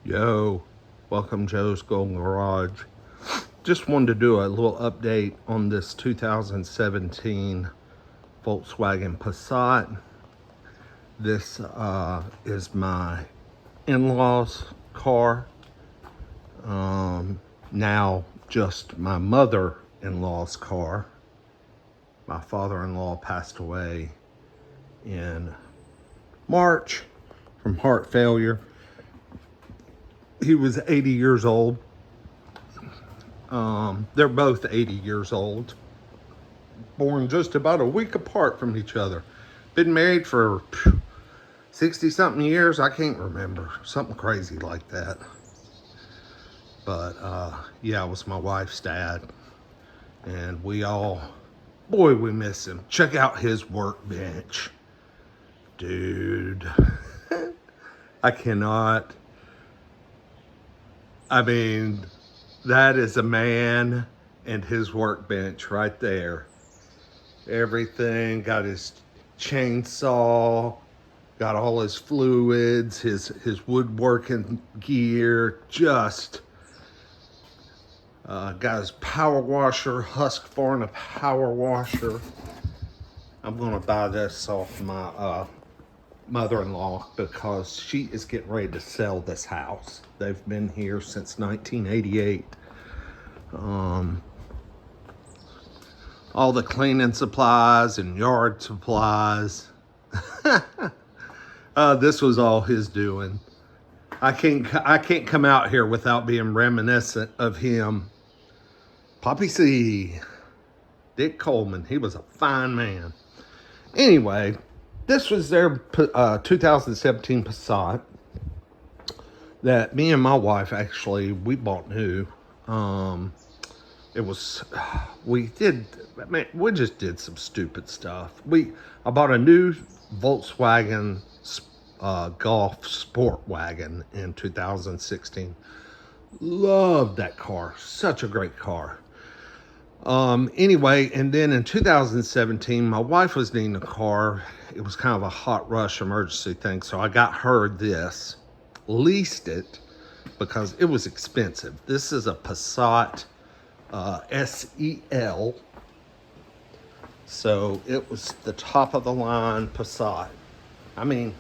Yo, welcome Joe's Golden Garage. Just wanted to do a little update on this 2017 Volkswagen Passat. This is my in-laws car. Now just my mother-in-law's car. My father-in-law passed away in March from heart failure. He was 80 years old. They're both 80 years old. Born just about a week apart from each other. Been married for 60-something years. I can't remember. Something crazy like that. But, yeah, it was my wife's dad. And we miss him. Check out his workbench. Dude. I cannot... I mean, that is a man and his workbench right there. Everything, got his chainsaw, got all his fluids, his woodworking gear, just got his power washer, Husqvarna power washer. I'm gonna buy this off my mother-in-law because she is getting ready to sell this house. They've been here since 1988. All the cleaning supplies and yard supplies. This was all his doing. I can't come out here without being reminiscent of him. Poppy C. Dick Coleman. He was a fine man. Anyway, this was their 2017 Passat that me and my wife we bought new. We just did some stupid stuff. I bought a new Volkswagen Golf Sport Wagon in 2016. Loved that car. Such a great car. Anyway, and then in 2017, my wife was needing a car. It was kind of a hot rush emergency thing. So I got her this, leased it because it was expensive. This is a Passat SEL. So it was the top of the line Passat. I mean,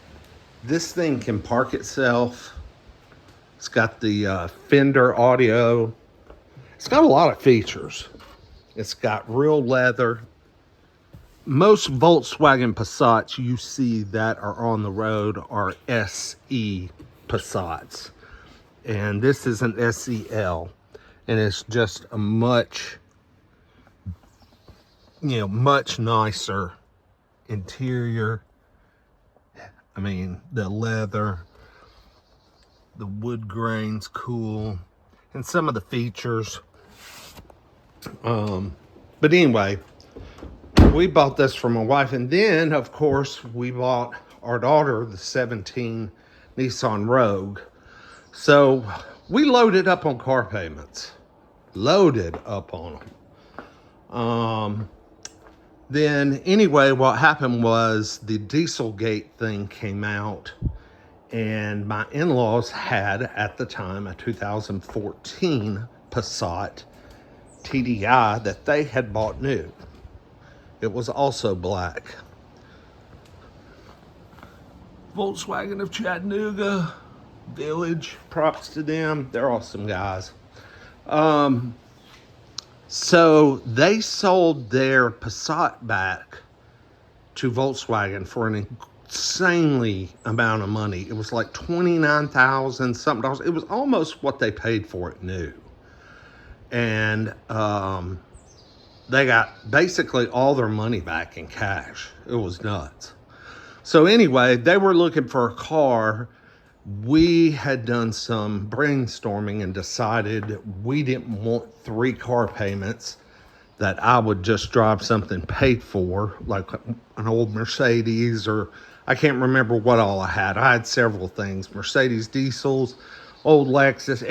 this thing can park itself. It's got the Fender audio. It's got a lot of features. It's got real leather. Most Volkswagen Passats you see that are on the road are SE Passats. And this is an SEL. And it's just a much nicer interior. I mean, the leather, the wood grain's cool, and some of the features. But anyway, we bought this for my wife, and then of course we bought our daughter the 17 Nissan Rogue. So we loaded up on car payments. Loaded up on them. Then anyway, what happened was the Dieselgate thing came out, and my in-laws had at the time a 2014 Passat TDI that they had bought new. It was also black. Volkswagen of Chattanooga Village, props to them. They're awesome guys. So they sold their Passat back to Volkswagen for an insanely amount of money. It was like $29,000 something dollars. It was almost what they paid for it new. And they got basically all their money back in cash. It was nuts. So anyway, they were looking for a car. We had done some brainstorming and decided we didn't want 3 car payments, that I would just drive something paid for, like an old Mercedes, or I can't remember what all I had. I had several things, Mercedes diesels, old Lexus,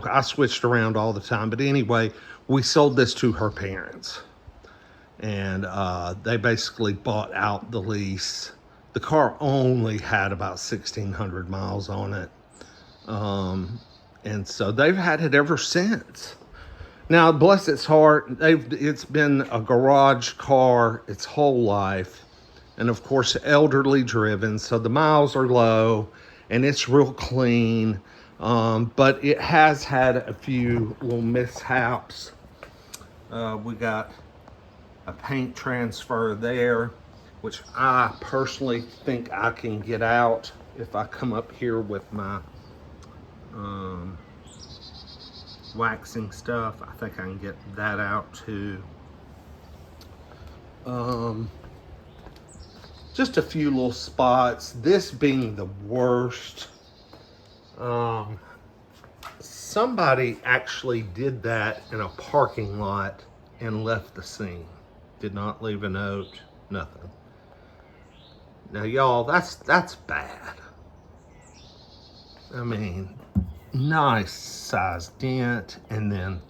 I switched around all the time. But anyway, we sold this to her parents, and they basically bought out the lease. The car only had about 1,600 miles on it. And so they've had it ever since. Now, bless its heart, it's been a garage car its whole life. And of course, elderly driven, so the miles are low and it's real clean. But it has had a few little mishaps. We got a paint transfer there, which I personally think I can get out if I come up here with my waxing stuff. I think I can get that out too. Just a few little spots, this being the worst. Somebody actually did that in a parking lot and left the scene. Did not leave a note, nothing. Now y'all, that's bad. I mean, nice size dent, and then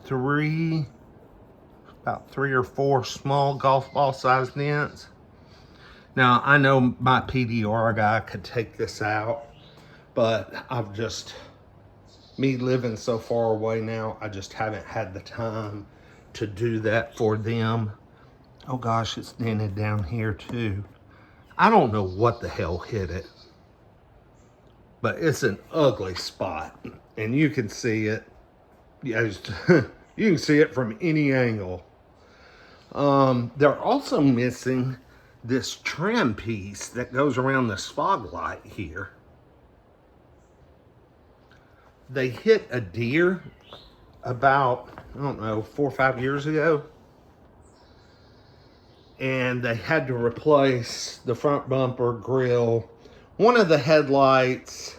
about three or four small golf ball size dents. Now, I know my PDR guy could take this out, but me living so far away now, I just haven't had the time to do that for them. Oh gosh, it's dented down here too. I don't know what the hell hit it, but it's an ugly spot, and you can see it. Yeah, you can see it from any angle. They're also missing this trim piece that goes around this fog light here. They hit a deer about, I don't know, 4 or 5 years ago. And they had to replace the front bumper, grill, one of the headlights,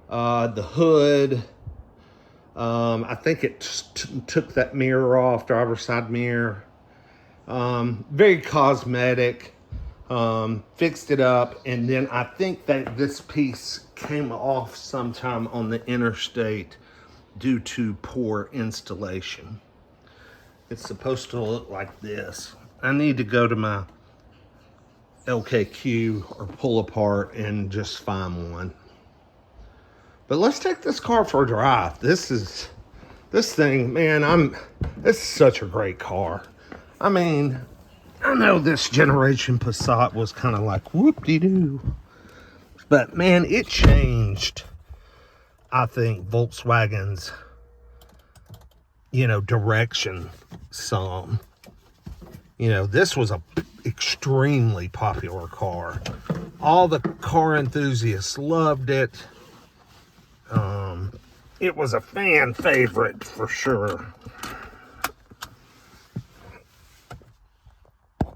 the hood. I think it took that mirror off, driver's side mirror. Very cosmetic. Fixed it up, and then I think that this piece came off sometime on the interstate due to poor installation. It's supposed to look like this. I need to go to my LKQ or pull apart and just find one. But let's take this car for a drive. This thing, man, this is such a great car. I mean, I know this generation Passat was kind of like whoop-de-doo. But man, it changed, I think, Volkswagen's, direction some. This was a extremely popular car. All the car enthusiasts loved it. It was a fan favorite for sure.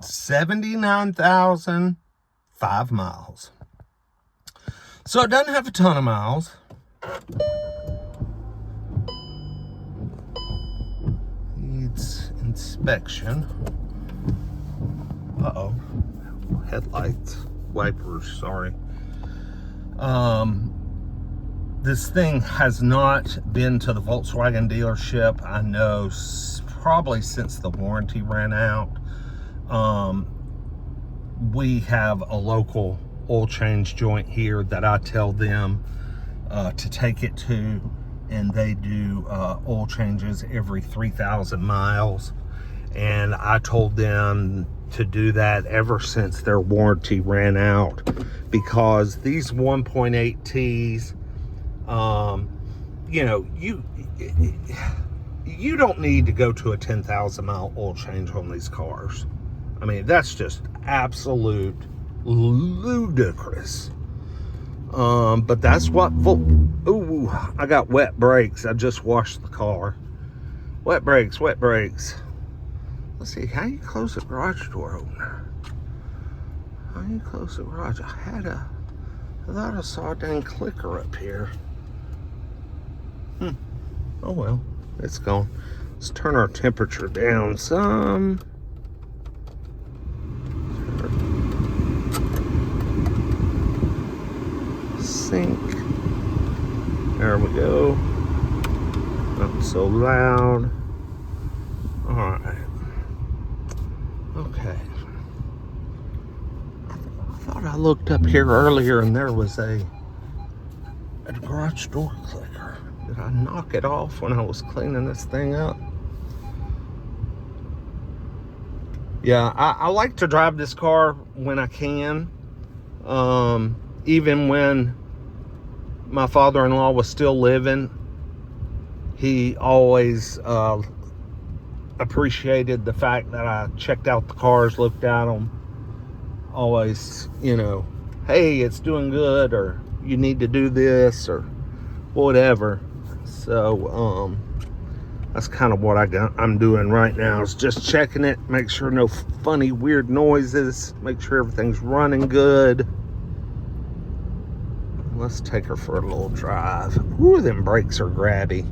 79,005 miles. So it doesn't have a ton of miles. Needs inspection. Uh-oh. Headlights. Wipers, sorry. This thing has not been to the Volkswagen dealership, I know, probably since the warranty ran out. We have a local oil change joint here that I tell them to take it to, and they do oil changes every 3,000 miles. And I told them to do that ever since their warranty ran out, because these 1.8Ts, you don't need to go to a 10,000 mile oil change on these cars. I mean, that's just absolute ludicrous. But that's what ooh, I got wet brakes. I just washed the car. Wet brakes, wet brakes. Let's see, how you close the garage door opener? How you close the garage? I thought I saw a dang clicker up here. Oh well, it's gone. Let's turn our temperature down some. Sync. There we go. Not so loud. All right. Okay. I thought I looked up here earlier and there was a A garage door clicker. Did I knock it off when I was cleaning this thing up? Yeah, I like to drive this car when I can. Even when my father-in-law was still living, he always appreciated the fact that I checked out the cars, looked at them. Always, you know, hey, it's doing good, or you need to do this, or whatever. So, that's kind of what I'm doing right now, is just checking it, make sure no funny, weird noises, make sure everything's running good. Let's take her for a little drive. Ooh, them brakes are grabby.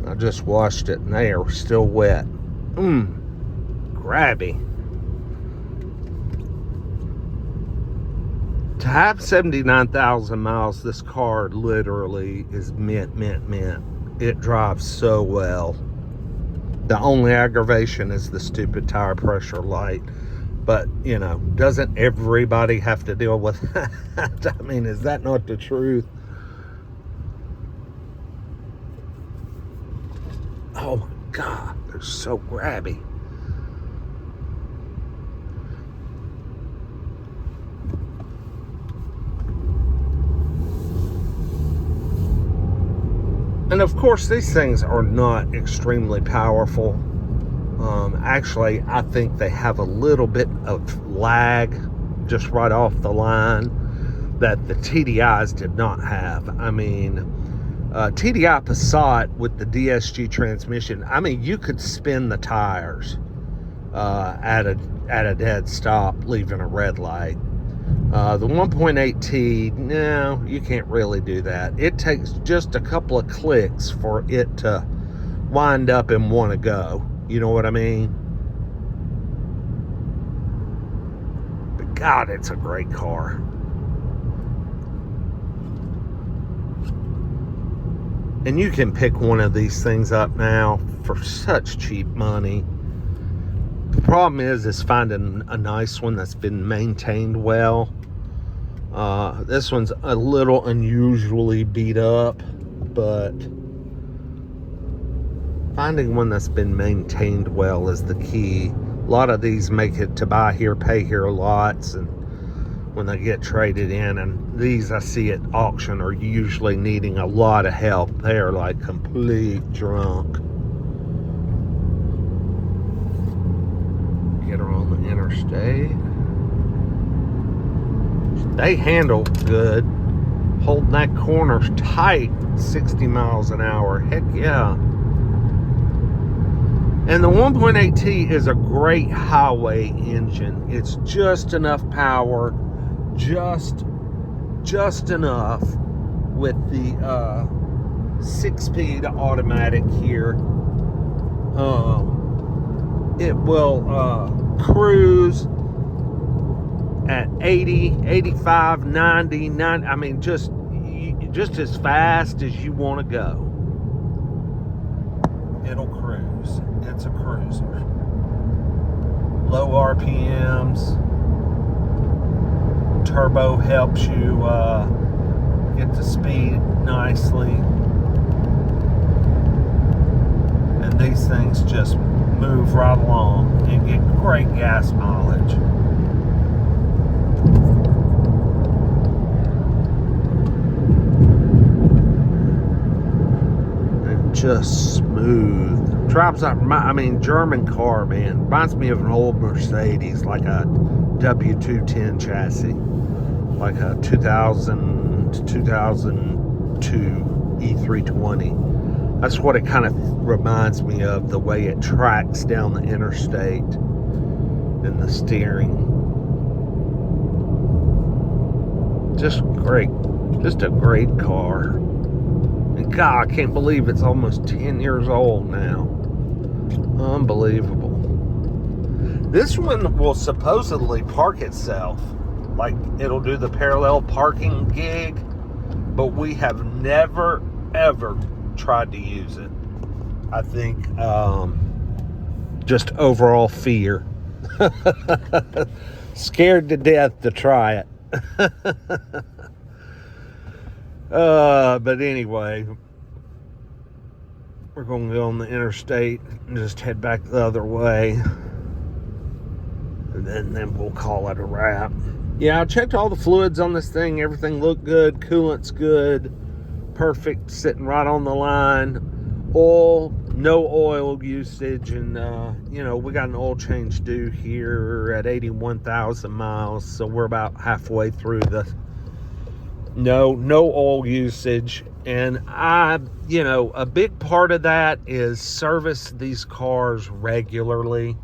I just washed it and they are still wet. Grabby. To have 79,000 miles, this car literally is mint. It drives so well. The only aggravation is the stupid tire pressure light. But, you know, doesn't everybody have to deal with that? I mean, is that not the truth? Oh my God, they're so grabby. And of course, these things are not extremely powerful. Actually, I think they have a little bit of lag just right off the line that the TDIs did not have. I mean, TDI Passat with the DSG transmission, I mean, you could spin the tires at a dead stop, leaving a red light. The 1.8T, no, you can't really do that. It takes just a couple of clicks for it to wind up and want to go. You know what I mean? But God, it's a great car. And you can pick one of these things up now for such cheap money. The problem is finding a nice one that's been maintained well. This one's a little unusually beat up, but finding one that's been maintained well is the key. A lot of these make it to buy here, pay here lots, and when they get traded in, and these I see at auction are usually needing a lot of help. They're like complete drunk. Get her on the interstate. They handle good, holding that corner tight, 60 miles an hour. Heck yeah. And the 1.8T is a great highway engine. It's just enough power, just enough with the 6-speed automatic here. It will cruise at 80, 85, 90, 90. I mean, just as fast as you want to go. It'll cruise. It's a cruiser. Low RPMs. Turbo helps you get to speed nicely. And these things just move right along and get great gas mileage. And just smooth. Drives like, I mean, German car, man. Reminds me of an old Mercedes, like a W210 chassis. Like a 2000 to 2002 E320. That's what it kind of reminds me of, the way it tracks down the interstate and the steering. Just great. Just a great car. And God, I can't believe it's almost 10 years old now. Unbelievable. This one will supposedly park itself. Like, it'll do the parallel parking gig. But we have never, ever tried to use it. I think just overall fear. Scared to death to try it. But anyway, we're going to go on the interstate and just head back the other way. And then we'll call it a wrap. Yeah, I checked all the fluids on this thing. Everything looked good. Coolant's good. Perfect. Sitting right on the line. Oil, no oil usage. And, you know, we got an oil change due here at 81,000 miles. So we're about halfway through the no oil usage. And you know, a big part of that is service these cars regularly.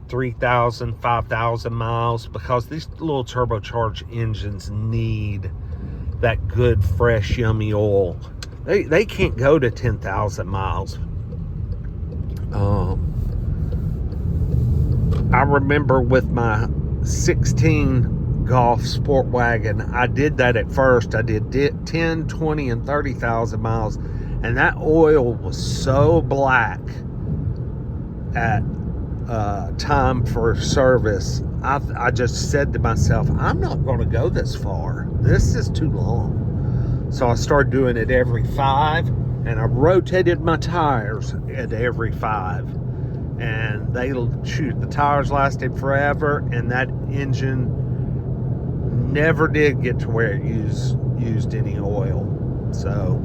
3,000, 5,000 miles, because these little turbocharged engines need that good, fresh, yummy oil. They can't go to 10,000 miles. I remember with my 16 Golf Sport Wagon, I did that at first. I did 10, 20, and 30,000 miles, and that oil was so black at time for service. I just said to myself, I'm not going to go this far. This is too long. So I started doing it every 5, and I rotated my tires at every 5. And the tires lasted forever, and that engine never did get to where it used any oil. So,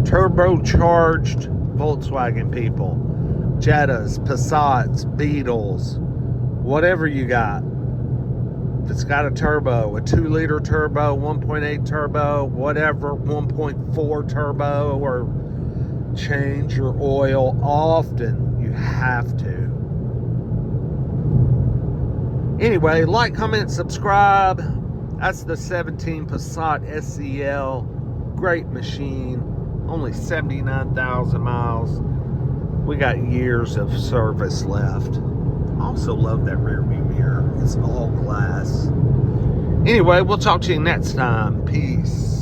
turbocharged Volkswagen people, Jettas, Passats, Beetles, whatever you got. If it's got a turbo, a 2-liter turbo, 1.8 turbo, whatever, 1.4 turbo, or change your oil often. You have to. Anyway, like, comment, subscribe. That's the 17 Passat SEL. Great machine. Only 79,000 miles. We got years of service left. Also love that rear view mirror. It's all glass. Anyway, we'll talk to you next time. Peace.